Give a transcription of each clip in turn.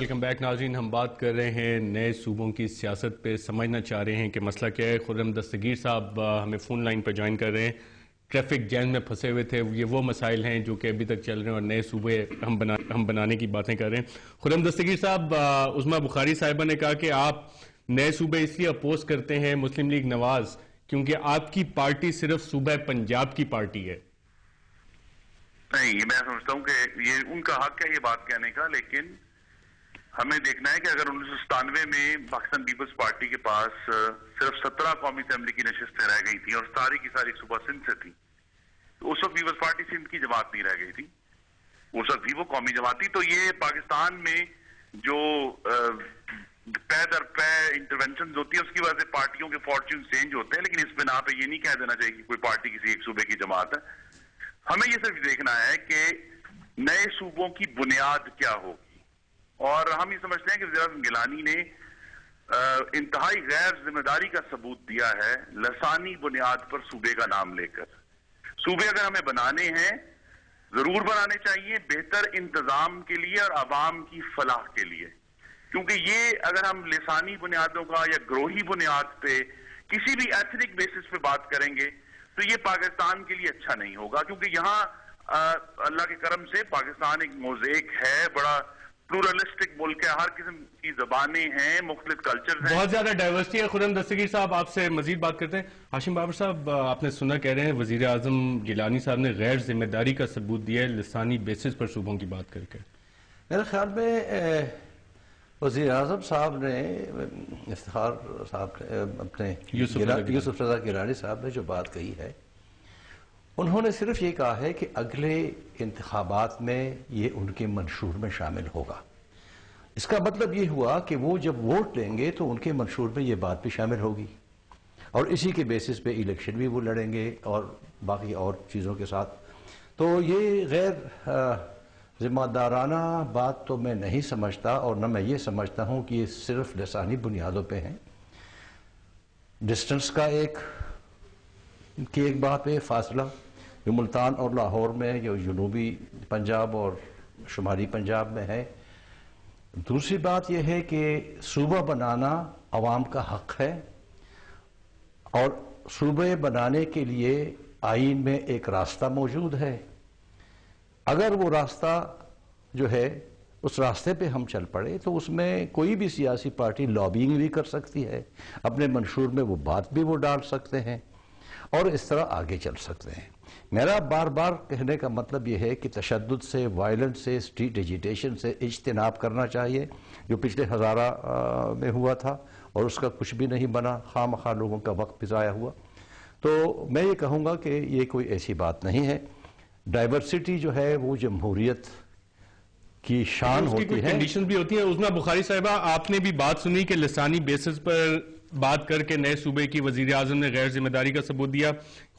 Welcome back ناظرین. ہم بات کر رہے ہیں نئے صوبوں کی سیاست پہ. سمجھنا چاہ رہے ہیں کہ مسئلہ کیا ہے. خرم دستگیر صاحب ہمیں فون لائن پہ جوائن کر رہے ہیں. ٹریفک جیم میں پھنسے ہوئے تھے. یہ وہ مسائل ہیں جو کہ ابھی تک چل رہے ہیں اور نئے صوبے ہم بنانے کی باتیں کر رہے ہیں. خرم دستگیر صاحب, عظمیٰ بخاری صاحبہ نے کہا کہ آپ نئے صوبے اس لیے اپوز کرتے ہیں مسلم لیگ نواز کیونکہ آپ کی پارٹی صرف صوبہ پنجاب کی پارٹی ہے. نہیں, میں سمجھتا ہوں کہ یہ ان کا حق ہے یہ بات کہنے کا, لیکن ہمیں دیکھنا ہے کہ اگر 1997 میں پاکستان پیپلز پارٹی کے پاس صرف 17 قومی اسمبلی کی نشستیں رہ گئی تھیں اور ساری کی ساری صوبہ سندھ سے تھی, تو اس وقت پیپلز پارٹی سندھ کی جماعت نہیں رہ گئی تھی, اس وقت بھی وہ قومی جماعت تھی. تو یہ پاکستان میں جو پے در پے انٹرونشنز ہوتی ہیں اس کی وجہ سے پارٹیوں کے فارچون چینج ہوتے ہیں, لیکن اس بنا پہ یہ نہیں کہہ دینا چاہیے کہ کوئی پارٹی کسی ایک صوبے کی جماعت ہے. ہمیں یہ صرف دیکھنا ہے کہ نئے صوبوں کی بنیاد کیا ہوگی, اور ہم یہ سمجھتے ہیں کہ وزیر اعظم گیلانی نے انتہائی غیر ذمہ داری کا ثبوت دیا ہے لسانی بنیاد پر صوبے کا نام لے کر. صوبے اگر ہمیں بنانے ہیں ضرور بنانے چاہیے بہتر انتظام کے لیے اور عوام کی فلاح کے لیے, کیونکہ یہ اگر ہم لسانی بنیادوں کا یا گروہی بنیاد پہ کسی بھی ایتھنک بیسس پہ بات کریں گے تو یہ پاکستان کے لیے اچھا نہیں ہوگا, کیونکہ یہاں اللہ کے کرم سے پاکستان ایک موزیک ہے, بڑا پلورلسٹک ملک ہے, ہر قسم کی زبانیں ہیں, مختلف کلچرز ہیں, بہت زیادہ ڈائیورسٹی ہے. خرم دستگیر صاحب آپ سے مزید بات کرتے ہیں. ہاشم بابر صاحب, آپ نے سنا کہہ رہے ہیں وزیر اعظم گیلانی صاحب نے غیر ذمہ داری کا ثبوت دیا ہے لسانی بیسس پر صوبوں کی بات کر کے. میرے خیال میں وزیر اعظم صاحب نے افتخار صاحب اپنے یوسف رضا گیلانی صاحب نے جو بات کہی ہے, انہوں نے صرف یہ کہا ہے کہ اگلے انتخابات میں یہ ان کے منشور میں شامل ہوگا. اس کا مطلب یہ ہوا کہ وہ جب ووٹ لیں گے تو ان کے منشور میں یہ بات بھی شامل ہوگی اور اسی کے بیسس پہ الیکشن بھی وہ لڑیں گے اور باقی اور چیزوں کے ساتھ. تو یہ غیر ذمہ دارانہ بات تو میں نہیں سمجھتا, اور نہ میں یہ سمجھتا ہوں کہ یہ صرف لسانی بنیادوں پہ ہیں. ڈسٹنس کا ایک بات ہے, فاصلہ جو ملتان اور لاہور میں جو جنوبی پنجاب اور شمالی پنجاب میں ہے. دوسری بات یہ ہے کہ صوبہ بنانا عوام کا حق ہے, اور صوبے بنانے کے لیے آئین میں ایک راستہ موجود ہے. اگر وہ راستہ جو ہے اس راستے پہ ہم چل پڑے تو اس میں کوئی بھی سیاسی پارٹی لابینگ بھی کر سکتی ہے, اپنے منشور میں وہ بات بھی وہ ڈال سکتے ہیں اور اس طرح آگے چل سکتے ہیں. میرا بار بار کہنے کا مطلب یہ ہے کہ تشدد سے, وائلنس سے, اسٹریٹ ایجیٹیشن سے اجتناب کرنا چاہیے, جو پچھلے ہزارہ میں ہوا تھا اور اس کا کچھ بھی نہیں بنا, خواہ مخواہ لوگوں کا وقت بھی ضائع ہوا. تو میں یہ کہوں گا کہ یہ کوئی ایسی بات نہیں ہے. ڈائیورسٹی جو ہے وہ جمہوریت کی شان ہوتی ہے, کنڈیشن بھی ہوتی ہیں. عظمیٰ بخاری صاحبہ, آپ نے بھی بات سنی کہ لسانی بیسس پر بات کر کے نئے صوبے کی وزیر اعظم نے غیر ذمہ داری کا ثبوت دیا.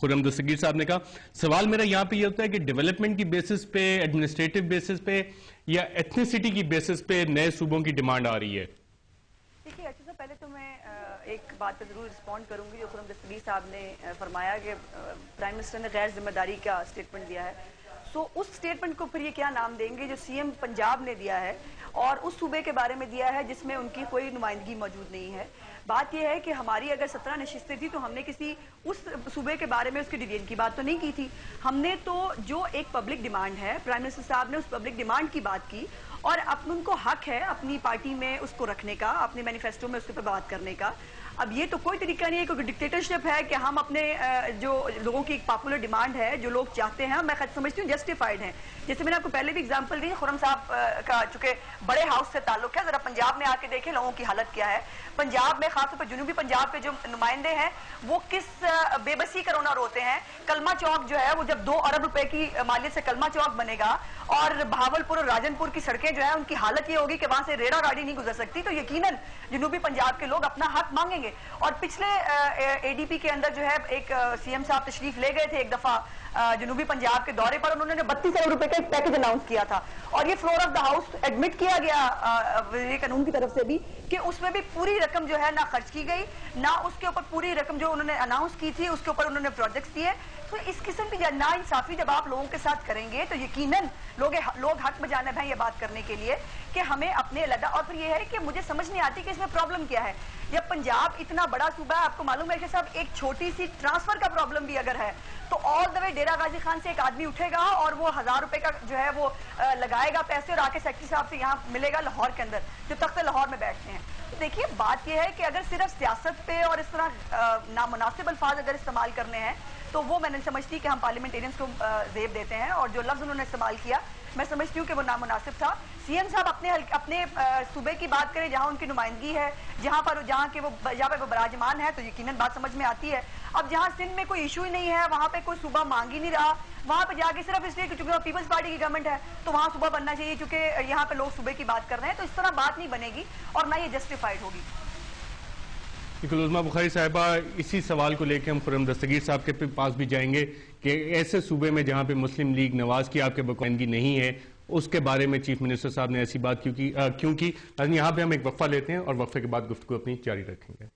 خرم دستگیر صاحب نے کہا, سوال میرا یہاں پہ یہ ہوتا ہے کہ ڈیولپمنٹ کی بیسس پہ, ایڈمنسٹریٹو بیسس پہ یا ایتھنیسٹی کی بیسس پہ نئے صوبوں کی ڈیمانڈ آ رہی ہے. دیکھیے اچھا صاحب, پہلے تو میں ایک بات پہ ضرور رسپونڈ کروں گی جو خرم دستگیر صاحب نے فرمایا کہ پرائم منسٹر نے غیر ذمہ داری کا اسٹیٹمنٹ دیا ہے. سو اس اسٹیٹمنٹ کو پھر یہ کیا نام دیں گے جو سی ایم پنجاب نے دیا ہے اور اس صوبے کے بارے میں دیا ہے جس میں ان کی کوئی نمائندگی موجود نہیں ہے. بات یہ ہے کہ ہماری اگر 17 نشستیں تھی تو ہم نے کسی اس صوبے کے بارے میں اس کے ڈویژن کی بات تو نہیں کی تھی. ہم نے تو جو ایک پبلک ڈیمانڈ ہے, پرائم منسٹر صاحب نے اس پبلک ڈیمانڈ کی بات کی اور ان کو حق ہے اپنی پارٹی میں اس کو رکھنے کا, اپنے مینیفیسٹو میں اس کے پر بات کرنے کا. اب یہ تو کوئی طریقہ نہیں ہے, کیونکہ ڈکٹیٹرشپ ہے کہ ہم اپنے جو لوگوں کی ایک پاپولر ڈیمانڈ ہے, جو لوگ چاہتے ہیں, میں سمجھتی ہوں جسٹیفائڈ ہیں. جیسے میں نے آپ کو پہلے بھی اگزامپل دی, خرم صاحب کا چونکہ بڑے ہاؤس سے تعلق ہے, ذرا پنجاب میں آ کے دیکھیں لوگوں کی حالت کیا ہے. پنجاب میں خاص طور پر جنوبی پنجاب کے جو نمائندے ہیں وہ کس بے بسی کا رونا روتے ہیں. کلمہ چوک جو ہے وہ جب 2 ارب روپے کی مالیت سے کلمہ چوک بنے گا اور بہاولپور اور راجنپور کی سڑکیں جو ہیں ان کی حالت یہ ہوگی کہ وہاں سے ریڑا گاڑی نہیں گزر سکتی, تو یقیناً جنوبی پنجاب کے لوگ اپنا حق مانگیں گے. اور پچھلے اے ڈی پی کے اندر جو ہے ایک سی ایم صاحب تشریف لے گئے تھے ایک دفعہ جنوبی پنجاب کے دورے پر, انہوں نے 32 ارب روپے کا ایک پیکج اناؤنس کیا تھا اور یہ floor of the house admit کیا گیا وزیر قانون کی طرف سے بھی کہ اس میں بھی پوری رقم جو ہے نہ خرچ کی گئی, نہ اس کے اوپر پوری رقم جو انہوں نے اناؤنس کی تھی اس کے اوپر انہوں نے پروجیکٹس دیے. سو اس قسم کی نا انصافی جب آپ لوگوں کے ساتھ کریں گے تو یقیناً لوگ حق بجانب ہیں یہ بات کرنے کے لیے کہ ہمیں اپنے علیحدہ. اور پھر یہ ہے کہ مجھے سمجھ نہیں آتی کہ اس میں پرابلم کیا ہے. جب پنجاب اتنا بڑا صوبہ ہے, آپ کو معلوم ہے کہ صاحب ایک چھوٹی سی ٹرانسفر کا پرابلم بھی اگر ہے تو آل دا وے ڈیرہ غازی خان سے ایک آدمی اٹھے گا اور وہ 1000 روپے کا جو ہے وہ لگائے گا پیسے اور آ کے سیکٹری صاحب سے یہاں ملے گا لاہور کے اندر جو تخت لاہور میں بیٹھتے ہیں. دیکھیے بات یہ ہے کہ اگر صرف سیاست پہ اور اس طرح نامناسب الفاظ اگر استعمال کرنے ہیں تو وہ میں نہیں سمجھتی کہ ہم پارلیمنٹیرینز کو زیب دیتے ہیں, اور جو لفظ انہوں نے استعمال کیا میں سمجھتی ہوں کہ وہ نامناسب تھا. سی ایم صاحب اپنے صوبے کی بات کریں جہاں ان کی نمائندگی ہے, جہاں پر وہ براجمان ہے, تو یقیناً بات سمجھ میں آتی ہے. اب جہاں سندھ میں کوئی ایشو ہی نہیں ہے, وہاں پہ کوئی صوبہ مانگ ہی نہیں رہا, وہاں پہ جا کے صرف اس لیے کہ چونکہ پیپلز پارٹی کی گورنمنٹ ہے تو وہاں صوبہ بننا چاہیے چونکہ یہاں پہ لوگ صوبے کی بات کر رہے ہیں, تو اس طرح بات نہیں بنے گی اور نہ یہ جسٹیفائڈ ہوگی. عظمیٰ بخاری صاحبہ, اسی سوال کو لے کے ہم خرم دستگیر صاحب کے پاس بھی جائیں گے کہ ایسے صوبے میں جہاں پہ مسلم لیگ نواز کی آپ کے بقائندگی نہیں ہے, اس کے بارے میں چیف منسٹر صاحب نے ایسی بات کیوں کی. یہاں پہ ہم ایک وقفہ لیتے ہیں اور وقفے کے بعد گفتگو اپنی جاری رکھیں گے.